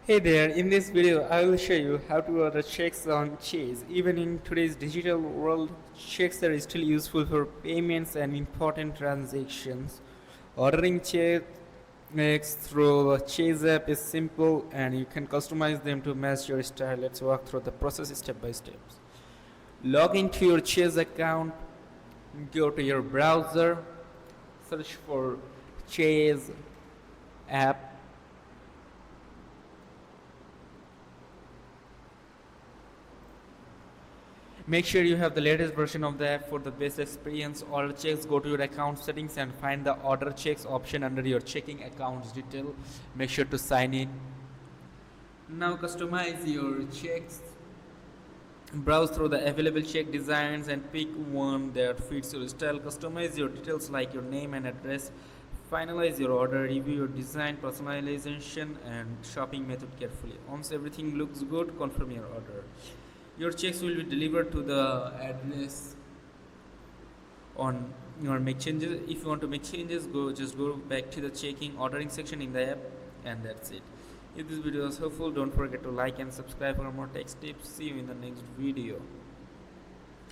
Hey there, in this video I will show you how to order checks on Chase. Even in today's digital world, checks are still useful for payments and important transactions. Ordering checks through Chase app is simple and you can customize them to match your style. Let's walk through the process step by step. Log into your Chase account, go to your browser, search for Chase app. Make sure you have the latest version of the app for the best experience. Order checks, go to your account settings and find the order checks option under your checking accounts detail. Make sure to sign in. Now customize your checks. Browse through the available check designs and pick one that fits your style. Customize your details like your name and address. Finalize your order, review your design, personalization and shopping method carefully. Once everything looks good, confirm your order. Your checks will be delivered to the address on your make changes. If you want to make changes, go back to the checking ordering section in the app, and that's it. If this video was helpful, don't forget to like and subscribe for more tech tips. See you in the next video.